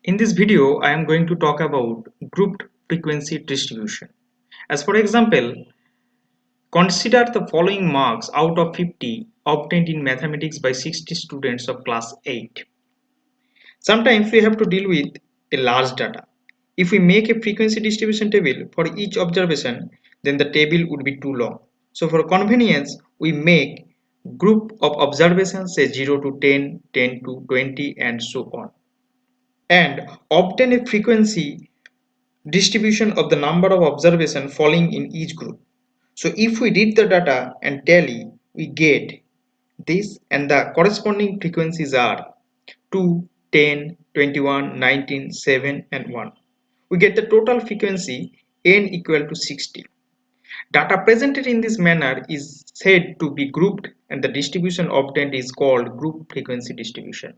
In this video, I am going to talk about grouped frequency distribution. As for example, consider the following marks out of 50 obtained in mathematics by 60 students of class 8. Sometimes we have to deal with a large data. If we make a frequency distribution table for each observation, then the table would be too long. So for convenience, we make group of observations say 0 to 10, 10 to 20 and so on, and obtain a frequency distribution of the number of observations falling in each group. So if we read the data and tally, we get this, and the corresponding frequencies are 2, 10, 21, 19, 7 and 1. We get the total frequency n equal to 60. Data presented in this manner is said to be grouped, and the distribution obtained is called group frequency distribution.